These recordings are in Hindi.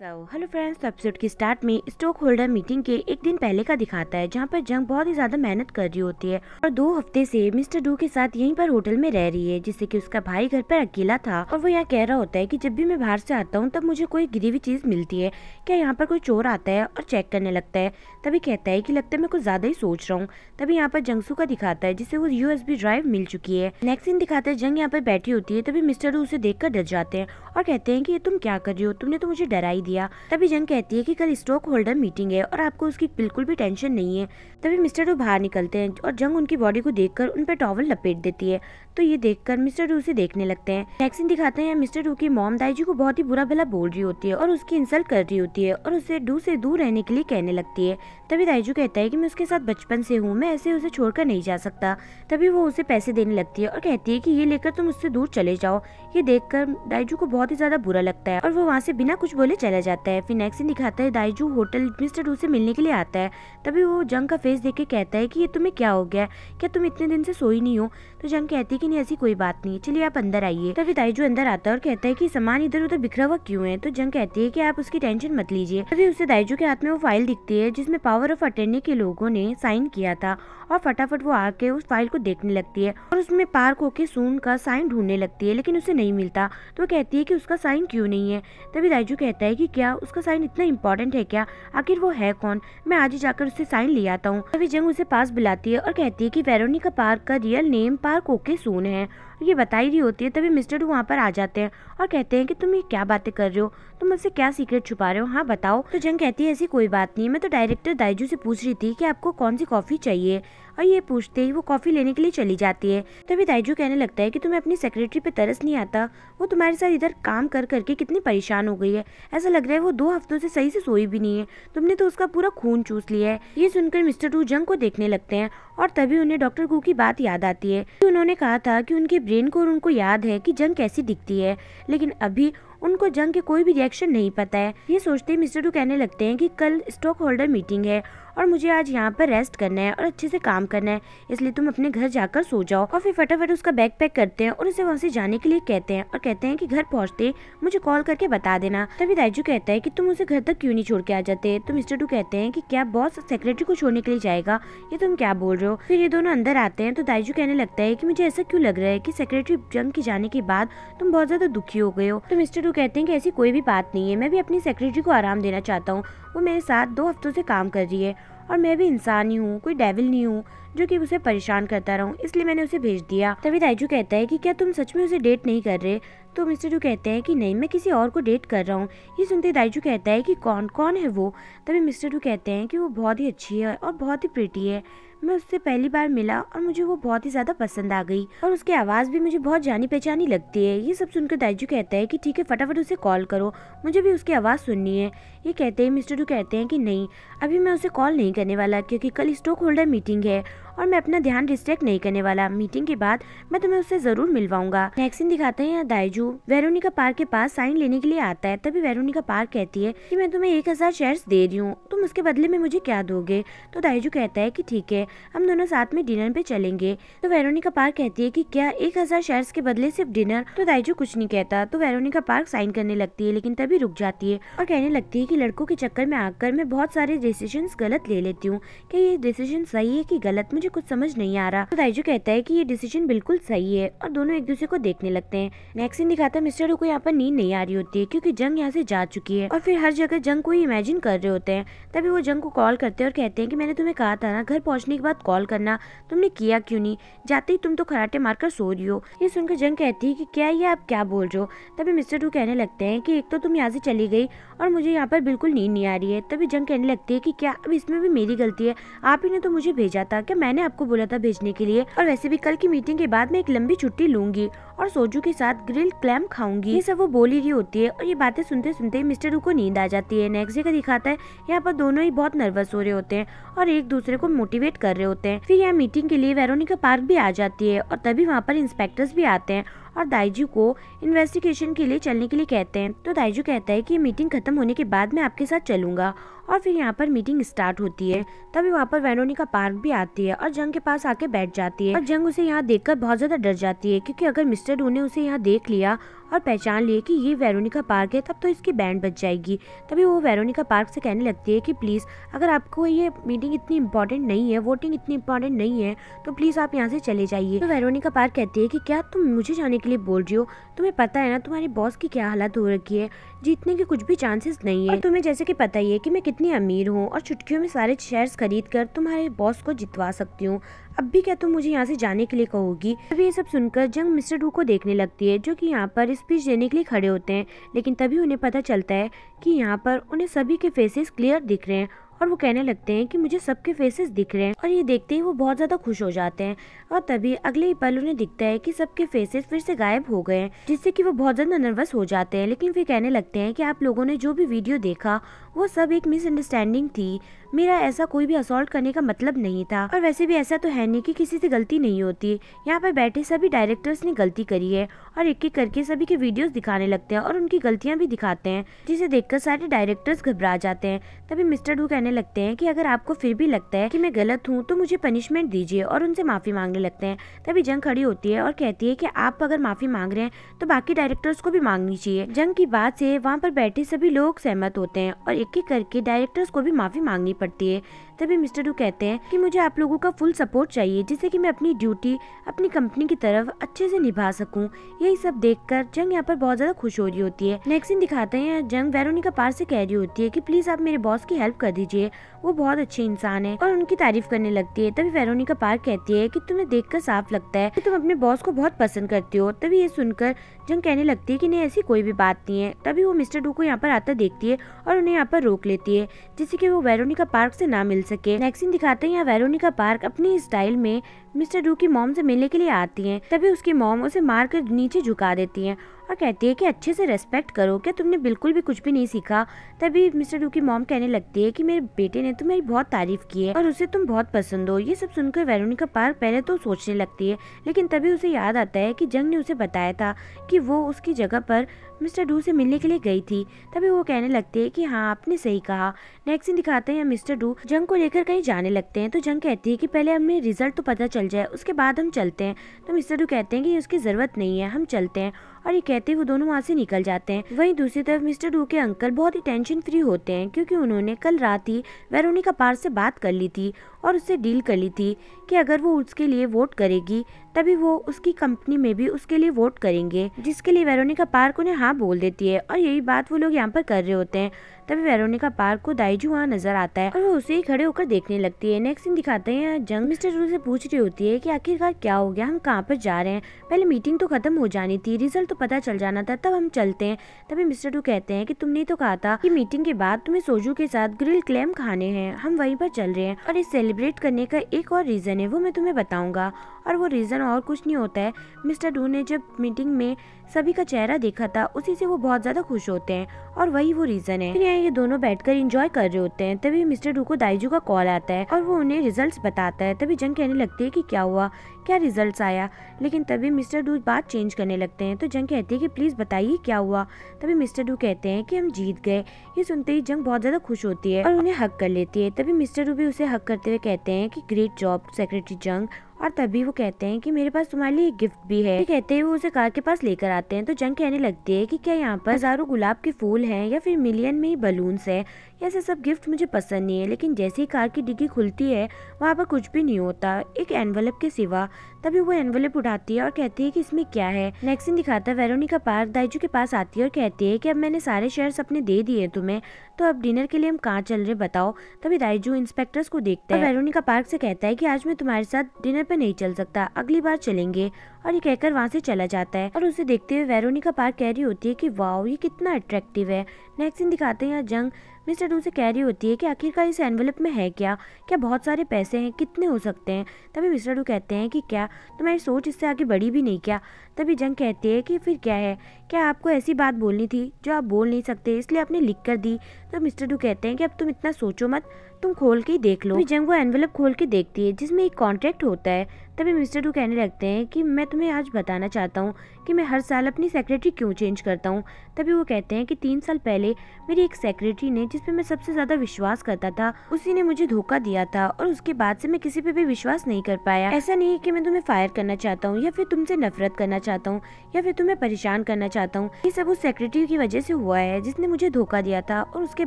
हेलो फ्रेंड्स, तो एपिसोड की स्टार्ट में स्टॉक होल्डर मीटिंग के एक दिन पहले का दिखाता है, जहाँ पर जंग बहुत ही ज्यादा मेहनत कर रही होती है और 2 हफ्ते से मिस्टर डू के साथ यहीं पर होटल में रह रही है, जिससे कि उसका भाई घर पर अकेला था। और वो यहाँ कह रहा होता है कि जब भी मैं बाहर से आता हूँ तब मुझे कोई गिरी हुई चीज मिलती है। क्या यहाँ पर कोई चोर आता है और चेक करने लगता है। तभी कहता है कि लगता है मैं कुछ ज्यादा ही सोच रहा हूँ। तभी यहाँ पर जंगसू का दिखाता है, जिसे वो USB ड्राइव मिल चुकी है। नेक्स्ट सीन दिखाता है, जंग यहाँ पर बैठी होती है। तभी मिस्टर डू उसे देखकर डर जाते हैं और कहते हैं कि ये तुम क्या कर रही हो, तुमने तो मुझे डरा ही दिया। तभी जंग कहती है कि कल स्टॉक होल्डर मीटिंग है और आपको उसकी बिल्कुल भी टेंशन नहीं है। तभी मिस्टर डू बाहर निकलते हैं और जंग उनकी बॉडी को देखकर उन पर टॉवल लपेट देती है। तो ये देखकर मिस्टर डू उसे देखने लगते हैं। नेक्स्ट सीन दिखाते हैं, मिस्टर डू की मॉम दाइजी को बहुत ही बुरा भला बोल रही होती है और उसकी इंसल्ट कर रही होती है और उसे डू से दूर रहने के लिए कहने लगती है। तभी दाइजू कहता है कि मैं उसके साथ बचपन से हूँ, मैं ऐसे उसे छोड़कर नहीं जा सकता। तभी वो उसे पैसे देने लगती है और कहती है कि ये लेकर तुम उससे दूर चले जाओ। ये देखकर दाइजू को बहुत ही ज्यादा बुरा लगता है और वो वहाँ से बिना कुछ बोले चला जाता है। फिर नेक्स्ट सीन दिखाता है, दाइजू होटल मिस्टर डू से मिलने के लिए आता है। तभी वो जंग का फेस देख के कहता है कि ये तुम्हें क्या हो गया, क्या तुम इतने दिन से सोई नहीं हो। तो जंग कहती है कि नहीं, ऐसी कोई बात नहीं, चलिए आप अंदर आइए। तभी दाइजू अंदर आता है और कहता है कि सामान इधर उधर बिखरा हुआ क्यों है। तो जंग कहती है कि आप उसकी टेंशन मत लीजिए। तभी उसे दाइजू के हाथ में वो फाइल दिखती है जिसमें पावर ऑफ अटर्नी के लोगों ने साइन किया था और फटाफट वो आके उस फाइल को देखने लगती है और उसमें पार्क होके सून का साइन ढूंढने लगती है, लेकिन उसे नहीं मिलता। तो वो कहती है कि उसका साइन क्यों नहीं है। तभी दाइजू कहता है कि क्या उसका साइन इतना इम्पोर्टेंट है क्या, आखिर वो है कौन, मैं आज ही जाकर उससे साइन ले आता हूँ। तभी जंग उसे पास बुलाती है और कहती है कि वेरोनिका पार्क का रियल नेम पार्क ओके सून है। ये बताई रही होती है। तभी मिस्टर डू वहाँ पर आ जाते हैं और कहते हैं कि तुम ये क्या बातें कर रहे हो, तुम मुझसे क्या सीक्रेट छुपा रहे हो, हाँ बताओ। तो जंग कहती है ऐसी कोई बात नहीं, मैं तो डायरेक्टर दाइजू से पूछ रही थी कि आपको कौन सी कॉफी चाहिए। और ये पूछते ही वो कॉफी लेने के लिए चली जाती है। तभी दाइजू कहने लगता है कि तुम्हें अपनी सेक्रेटरी पे तरस नहीं आता, वो तुम्हारे साथ इधर काम कर करके कितनी परेशान हो गई है, ऐसा लग रहा है वो 2 हफ्तों से सही से सोई भी नहीं है, तुमने तो उसका पूरा खून चूस लिया है। ये सुनकर मिस्टर डू जंग को देखने लगते हैं और तभी उन्हें डॉक्टर गू की बात याद आती है। उन्होंने कहा था कि उनके ब्रेन को और उनको याद है कि जंग कैसी दिखती है, लेकिन अभी उनको जंग के कोई भी रिएक्शन नहीं पता है। ये सोचते ही मिस्टर डू कहने लगते हैं कि कल स्टॉक होल्डर मीटिंग है और मुझे आज यहाँ पर रेस्ट करना है और अच्छे से काम करना है, इसलिए तुम अपने घर जाकर सो जाओ। और फिर फटाफट उसका बैग पैक करते हैं और उसे वहाँ से जाने के लिए कहते हैं और कहते हैं कि घर पहुँचते मुझे कॉल करके बता देना। तभी दाइजू कहता है कि तुम उसे घर तक क्यों नहीं छोड़ के आ जाते। तो मिस्टर डू कहते हैं कि क्या बॉस सेक्रेटरी को छोड़ने के लिए जाएगा, ये तुम क्या बोल रहे हो। फिर ये दोनों अंदर आते हैं तो दाइजू कहने लगता है कि मुझे ऐसा क्यों लग रहा है कि सेक्रेटरी जंग के जाने के बाद तुम बहुत ज्यादा दुखी हो गए हो। तो मिस्टर डू कहते हैं कि ऐसी कोई भी बात नहीं है, मैं भी अपनी सेक्रेटरी को आराम देना चाहता हूँ, वो मेरे साथ 2 हफ्तों से काम कर रही है और मैं भी इंसान ही हूँ, कोई डेविल नहीं हूँ जो कि उसे परेशान करता रहूं, इसलिए मैंने उसे भेज दिया। तभी दाइजू कहता है कि क्या तुम सच में उसे डेट नहीं कर रहे। तो मिस्टर डू कहते हैं कि नहीं, मैं किसी और को डेट कर रहा हूँ। ये सुनते दाइजू कहता है कि कौन कौन है वो। तभी मिस्टर डू कहते हैं कि वो बहुत ही अच्छी है और बहुत ही प्रिटी है, मैं उससे पहली बार मिला और मुझे वो बहुत ही ज्यादा पसंद आ गई और उसकी आवाज भी मुझे बहुत जानी पहचानी लगती है। ये सब सुनकर दाइजू कहता है कि ठीक है, फटाफट उसे कॉल करो, मुझे भी उसकी आवाज सुननी है। ये कहते हैं मिस्टर डू कहते हैं कि नहीं, अभी मैं उसे कॉल नहीं करने वाला, क्योंकि कल स्टॉक होल्डर मीटिंग है और मैं अपना ध्यान डिस्ट्रैक्ट नहीं करने वाला। मीटिंग के बाद मैं तुम्हें उससे जरूर मिलवाऊंगा। नेक्स्ट सीन दिखाते हैं, यहाँ दाइजू वेरोनिका पार्क के पास साइन लेने के लिए आता है। तभी वेरोनिका पार्क कहती है कि मैं तुम्हें 1000 शेयर्स दे रही हूँ, तुम उसके बदले में मुझे क्या दोगे। तो दाइजू कहता है कि ठीक है, हम दोनों साथ में डिनर पे चलेंगे। तो वेरोनिका पार्क कहती है कि क्या 1000 शेयर्स के बदले सिर्फ डिनर। तो दाइजू कुछ नहीं कहता। तो वेरोनिका पार्क साइन करने लगती है, लेकिन तभी रुक जाती है और कहने लगती है कि लड़कों के चक्कर में आकर मैं बहुत सारे डिसीजन गलत ले लेती हूँ, क्या ये डिसीजन सही है कि गलत, मुझे कुछ समझ नहीं आ रहा। तो दाइजू कहता है कि ये डिसीजन बिल्कुल सही है और दोनों एक दूसरे को देखने लगते हैं। नेक्स्ट सीन दिखाता है, मिस्टर डू को यहाँ पर नींद नहीं आ रही होती है क्योंकि जंग यहाँ से जा चुकी है और फिर हर जगह जंग को ही इमेजिन कर रहे होते हैं। तभी वो जंग को कॉल करते हैं और कहते हैं कि मैंने तुम्हें कहा था ना घर पहुंचने के बाद कॉल करना, तुमने किया क्यों नहीं, जाते ही तुम तो खराटे मारकर सो रही हो। ये सुनकर जंग कहती है कि क्या ये आप क्या बोल रहे हो। तभी मिस्टर डू कहने लगते हैं कि एक तो तुम यहाँ से चली गई और मुझे यहाँ पर बिल्कुल नींद नहीं आ रही है। तभी जंग कहने लगती है कि क्या अब इसमें भी मेरी गलती है, आप ही ने तो मुझे भेजा था, क्या मैंने आपको बोला था भेजने के लिए, और वैसे भी कल की मीटिंग के बाद मैं एक लंबी छुट्टी लूंगी और सोजू के साथ ग्रिल्ड क्लैम खाऊंगी। ये सब वो बोल ही रही होती है और ये बातें सुनते सुनते मिस्टर डू को नींद आ जाती है। नेक्स्ट डे का दिखाता है, यहाँ पर दोनों ही बहुत नर्वस हो रहे होते हैं और एक दूसरे को मोटिवेट कर रहे होते हैं। फिर यहाँ मीटिंग के लिए वेरोनिका पार्क भी आ जाती है और तभी वहाँ पर इंस्पेक्टर्स भी आते हैं और दाइजू को इन्वेस्टिगेशन के लिए चलने के लिए कहते हैं। तो दाइजू कहता है कि मीटिंग खत्म होने के बाद मैं आपके साथ चलूंगा और फिर यहाँ पर मीटिंग स्टार्ट होती है। तभी वहाँ पर वेरोनिका पार्क भी आती है और जंग के पास आके बैठ जाती है और जंग उसे यहाँ देखकर बहुत ज्यादा डर जाती है, क्योंकि अगर मिस्टर डू ने उसे यहाँ देख लिया और पहचान लिए कि ये वेरोनिका पार्क है, तब तो इसकी बैंड बज जाएगी। तभी वो वेरोनिका पार्क से कहने लगती है कि प्लीज़ अगर आपको ये मीटिंग इतनी इंपॉर्टेंट नहीं है, वोटिंग इतनी इंपॉर्टेंट नहीं है, तो प्लीज़ आप यहाँ से चले जाइए। तो वेरोनिका पार्क कहती है कि क्या तुम मुझे जाने के लिए बोल रही हो? तुम्हें पता है ना तुम्हारे बॉस की क्या हालत हो रखी है, जीतने के कुछ भी चांसेस नहीं है। और तुम्हें जैसे कि पता ही है कि मैं कितनी अमीर हूँ और चुटकियों में सारे शेयर्स खरीद कर तुम्हारे बॉस को जितवा सकती हूँ। अब भी क्या तुम मुझे यहाँ से जाने के लिए कहोगी? तभी ये सब सुनकर जंग मिस्टर डू को देखने लगती है, जो कि यहाँ पर स्पीच देने के लिए खड़े होते हैं। लेकिन तभी उन्हें पता चलता है कि यहाँ पर उन्हें सभी के फेसेस क्लियर दिख रहे हैं और वो कहने लगते हैं कि मुझे सबके फेसेस दिख रहे हैं। और ये देखते ही वो बहुत ज़्यादा खुश हो जाते हैं। और तभी अगले ही पल उन्हें दिखता है कि सबके फेसेस फिर से गायब हो गए हैं, जिससे कि वो बहुत ज़्यादा नर्वस हो जाते हैं। लेकिन फिर कहने लगते हैं कि आप लोगों ने जो भी वीडियो देखा वो सब एक मिसअंडरस्टैंडिंग थी, मेरा ऐसा कोई भी असॉल्ट करने का मतलब नहीं था। और वैसे भी ऐसा तो है नहीं कि किसी से गलती नहीं होती। यहाँ पर बैठे सभी डायरेक्टर्स ने गलती करी है और एक एक करके सभी के वीडियोस दिखाने लगते हैं और उनकी गलतियां भी दिखाते हैं, जिसे देखकर सारे डायरेक्टर्स घबरा जाते हैं। तभी मिस्टर डू कहने लगते हैं कि अगर आपको फिर भी लगता है कि मैं गलत हूँ तो मुझे पनिशमेंट दीजिए, और उनसे माफी मांगने लगते हैं। तभी जंग खड़ी होती है और कहती है कि आप अगर माफी मांग रहे हैं तो बाकी डायरेक्टर्स को भी मांगनी चाहिए। जंग की बात से वहाँ पर बैठे सभी लोग सहमत होते हैं और एक एक करके डायरेक्टर्स को भी माफी मांगनी पड़ती है। तभी मिस्टर डू कहते हैं कि मुझे आप लोगों का फुल सपोर्ट चाहिए, जिससे कि मैं अपनी ड्यूटी अपनी कंपनी की तरफ अच्छे से निभा सकूं। यही सब देखकर जंग यहाँ पर बहुत ज्यादा खुश हो रही होती है। नेक्स्ट सीन दिखाते हैं, जंग वेरोनिका पार्क से कह रही होती है कि प्लीज आप मेरे बॉस की हेल्प कर दीजिए, वो बहुत अच्छे इंसान है, और उनकी तारीफ करने लगती है। तभी वेरोनिका पार्क कहती है कि तुम्हें देखकर साफ लगता है कि तुम अपने बॉस को बहुत पसंद करती हो। तभी ये सुनकर जंग कहने लगती है कि नहीं, ऐसी कोई भी बात नहीं है। तभी वो मिस्टर डू को यहाँ पर आता देखती है और उन्हें यहाँ पर रोक लेती है, जिससे कि वो वेरोनिका पार्क से ना मिल सके। नेक्स्ट सीन दिखाते हैं, यहाँ वेरोनिका पार्क अपनी स्टाइल में मिस्टर डू की मॉम से मिलने के लिए आती हैं। तभी उसकी मॉम उसे मार कर नीचे झुका देती हैं और कहती है कि अच्छे से रेस्पेक्ट करो, क्या तुमने बिल्कुल भी कुछ भी नहीं सीखा? तभी मिस्टर डू की मॉम कहने लगती है कि मेरे बेटे ने तुम्हारी बहुत तारीफ की है और उसे तुम बहुत पसंद हो। ये सब सुनकर वेरोनिका पार्क पहले तो सोचने लगती है, लेकिन तभी उसे याद आता है कि जंग ने उसे बताया था कि वो उसकी जगह पर मिस्टर डू से मिलने के लिए गई थी। तभी वो कहने लगती है कि हाँ, आपने सही कहा। नेक्स्ट सीन दिखाते हैं, मिस्टर डू जंग को लेकर कहीं जाने लगते हैं। तो जंग कहती है कि पहले हमें रिजल्ट तो पता चल जाए, उसके बाद हम चलते हैं। तो मिस्टर डू कहते हैं कि उसकी जरूरत नहीं है, हम चलते हैं। और ये कहते ही वो दोनों वहाँ से निकल जाते हैं। वहीं दूसरी तरफ मिस्टर डू के अंकल बहुत ही टेंशन फ्री होते हैं, क्योंकि उन्होंने कल रात ही वेरोनिका पार्क से बात कर ली थी और उससे डील कर ली थी कि अगर वो उसके लिए वोट करेगी तभी वो उसकी कंपनी में भी उसके लिए वोट करेंगे, जिसके लिए वेरोनिका पार्क उन्हें हाँ बोल देती है। और यही बात वो लोग यहाँ पर कर रहे होते हैं। तभी वेरोनिका पार्क को दाइजू वहाँ नजर आता है और वो उसे ही खड़े होकर देखने लगती है। नेक्स्ट सीन दिखाते हैं, जंग मिस्टर डू से पूछ रही होती है कि आखिरकार क्या हो गया, हम कहाँ पर जा रहे हैं? पहले मीटिंग तो खत्म हो जानी थी, रिजल्ट तो पता चल जाना था, तब हम चलते हैं। तभी मिस्टर डू कहते हैं कि तुमने तो कहा था कि मीटिंग के बाद तुम्हें सोजू के साथ ग्रिल क्लैम खाने हैं, हम वहीं पर चल रहे हैं। और इस सेलिब्रेट करने का एक और रीजन है, वो मैं तुम्हें बताऊंगा। और वो रीजन और कुछ नहीं होता है, मिस्टर डू ने जब मीटिंग में सभी का चेहरा देखा था उसी से वो बहुत ज्यादा खुश होते हैं और वही वो रीजन है। फिर यहाँ ये दोनों बैठकर एंजॉय कर रहे होते हैं। तभी मिस्टर डू को दाइजू का कॉल आता है और वो उन्हें रिजल्ट्स बताता है। तभी जंग कहने लगती है कि क्या हुआ, क्या रिजल्ट्स आया? लेकिन तभी मिस्टर डू बात चेंज करने लगते हैं। तो जंग कहती है कि प्लीज बताइए क्या हुआ। तभी मिस्टर डू कहते हैं कि हम जीत गए। ये सुनते ही जंग बहुत ज्यादा खुश होती है और उन्हें हक कर लेती है। तभी मिस्टर डू भी उसे हक करते हुए कहते हैं कि ग्रेट जॉब सेक्रेटरी जंग। और तभी वो कहते हैं कि मेरे पास तुम्हारे लिए एक गिफ्ट भी है। कहते हैं वो उसे कार के पास लेकर आते हैं। तो जंग कहने लगती है कि क्या यहाँ पर हजारों गुलाब के फूल हैं या फिर मिलियन में ही बलून्स है? ऐसे सब गिफ्ट मुझे पसंद नहीं है। लेकिन जैसे ही कार की डिग्गी खुलती है वहाँ पर कुछ भी नहीं होता, एक एनवलप के सिवा। तभी वो एनवलप उठाती है और कहती है कि इसमें क्या है। नेक्स्ट सीन दिखाता है, वेरोनिका पार्क दाइजू के पास आती है और कहती है कि अब मैंने सारे शेयर्स अपने दे दिए तुम्हें, तो अब डिनर के लिए हम कहाँ चल रहे बताओ। तभी दाइजू इंस्पेक्टर्स को देखता है और वेरोनिका पार्क से कहता है कि आज मैं तुम्हारे साथ डिनर पे नहीं चल सकता, अगली बार चलेंगे। और ये कहकर वहाँ से चला जाता है और उसे देखते हुए वेरोनिका पार्क कह रही होती है कि वाओ, ये कितना अट्रैक्टिव है। नेक्स्ट सीन दिखाते हैं, जंग मिस्टर डू से कह रही होती है कि आखिरकार इस एनवलप में है क्या, क्या बहुत सारे पैसे हैं, कितने हो सकते हैं? तभी मिस्टर डू कहते हैं कि क्या तुम्हारी सोच इससे आगे बढ़ी भी नहीं क्या? तभी जंग कहती है कि फिर क्या है, क्या आपको ऐसी बात बोलनी थी जो आप बोल नहीं सकते, इसलिए आपने लिख कर दी? तो मिस्टर डू कहते हैं कि अब तुम इतना सोचो मत, तुम खोल के ही देख लो। जंग वो एनवलप खोल के देखती है जिसमें एक कॉन्ट्रैक्ट होता है। तभी मिस्टर डू कहने लगते हैं कि मैं तुम्हें आज बताना चाहता हूँ कि मैं हर साल अपनी सेक्रेटरी क्यों चेंज करता हूँ। तभी वो कहते हैं कि 3 साल पहले मेरी एक सेक्रेटरी ने, जिस पे मैं सबसे ज़्यादा विश्वास करता था, उसी ने मुझे धोखा दिया था और उसके बाद से मैं किसी पे भी विश्वास नहीं कर पाया। ऐसा नहीं है कि मैं तुम्हें फायर करना चाहता हूँ या फिर तुमसे नफरत करना चाहता हूँ या फिर तुम्हें परेशान करना चाहता हूँ। ये सब उस सेक्रेटरी की वजह से हुआ है जिसने मुझे धोखा दिया था और उसके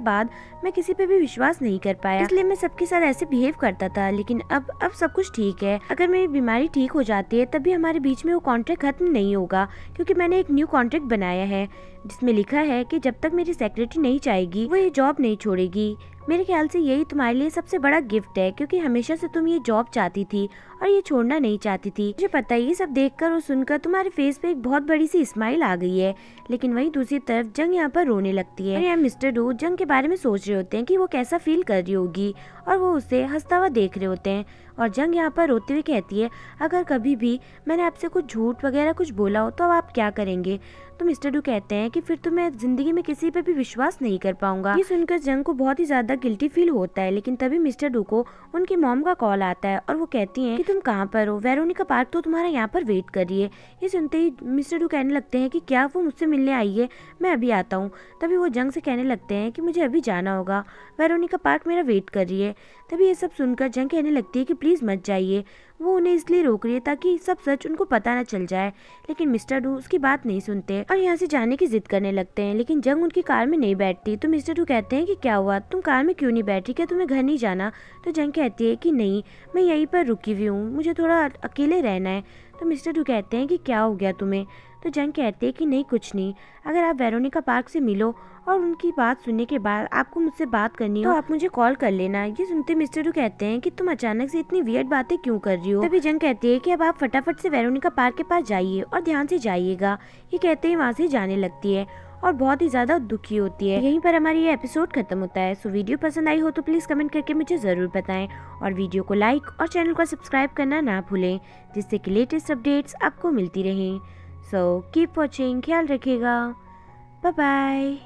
बाद मैं किसी पे भी विश्वास नहीं कर पाया, इसलिए मैं सबके साथ ऐसे बिहेव करता था। लेकिन अब सब कुछ ठीक है। अगर मेरी बीमारी ठीक हो जाती है तभी हमारे बीच में वो कॉन्ट्रैक्ट खत्म नहीं होगा, क्योंकि मैंने एक न्यू कॉन्ट्रैक्ट बनाया है जिसमें लिखा है कि जब तक मेरी सेक्रेटरी नहीं चाहेगी वो ये जॉब नहीं छोड़ेगी। मेरे ख्याल से यही तुम्हारे लिए सबसे बड़ा गिफ्ट है, क्योंकि हमेशा से तुम ये जॉब चाहती थी और ये छोड़ना नहीं चाहती थी। मुझे पता है ये सब देखकर और सुनकर तुम्हारे फेस पे एक बहुत बड़ी सी स्माइल आ गई है। लेकिन वहीं दूसरी तरफ जंग यहाँ पर रोने लगती है और यहाँ मिस्टर डू जंग के बारे में सोच रहे होते हैं कि वो कैसा फील कर रही होगी और वो उसे हंसता हुआ देख रहे होते हैं। और जंग यहाँ पर रोते हुए कहती है, अगर कभी भी मैंने आपसे कुछ झूठ वगैरह कुछ बोला हो तो अब आप क्या करेंगे? तो मिस्टर डू कहते हैं कि फिर तो मैं जिंदगी में किसी पे भी विश्वास नहीं कर पाऊंगा। ये सुनकर जंग को बहुत ही ज्यादा गिल्टी फील होता है। लेकिन तभी मिस्टर डू को उनकी मॉम का कॉल आता है और वो कहती हैं कि तुम कहाँ पर हो? वेरोनिका पार्क तो तुम्हारा यहाँ पर वेट कर रही है। ये सुनते ही मिस्टर डू कहने लगते हैं कि क्या वो मुझसे मिलने आई है? मैं अभी आता हूँ। तभी वो जंग से कहने लगते हैं कि मुझे अभी जाना होगा, वेरोनिका पार्क मेरा वेट कर रही है। तभी ये सब सुनकर जंग कहने लगती है कि प्लीज मत जाइए। वो उन्हें इसलिए रोक रही है ताकि सब सच उनको पता न चल जाए। लेकिन मिस्टर डू उसकी बात नहीं सुनते और यहाँ से जाने की जिद करने लगते हैं। लेकिन जंग उनकी कार में नहीं बैठती। तो मिस्टर डू कहते हैं कि क्या हुआ, तुम कार में क्यों नहीं बैठी? क्या तुम्हें घर नहीं जाना? तो जंग कहती है कि नहीं, मैं यहीं पर रुकी हुई हूँ, मुझे थोड़ा अकेले रहना है। तो मिस्टर डू कहते हैं कि क्या हो गया तुम्हें? तो जंग कहते हैं कि नहीं कुछ नहीं, अगर आप वेरोनिका पार्क से मिलो और उनकी बात सुनने के बाद आपको मुझसे बात करनी हो तो आप मुझे कॉल कर लेना। ये सुनते मिस्टर डू कहते हैं कि तुम अचानक से इतनी वियर्ड बातें क्यों कर रही हो? तभी जंग कहती है कि अब आप फटाफट से वेरोनिका पार्क के पास जाइए और ध्यान से जाइएगा। ये कहते ही वहाँ से जाने लगती है और बहुत ही ज्यादा दुखी होती है। यहीं पर हमारी ये एपिसोड खत्म होता है। सो वीडियो पसंद आई हो तो प्लीज कमेंट करके मुझे जरूर बताएं और वीडियो को लाइक और चैनल को सब्सक्राइब करना ना भूलें, जिससे कि लेटेस्ट अपडेट्स आपको मिलती रहें। सो कीप वॉचिंग, ख्याल रखिएगा, बाय बाय।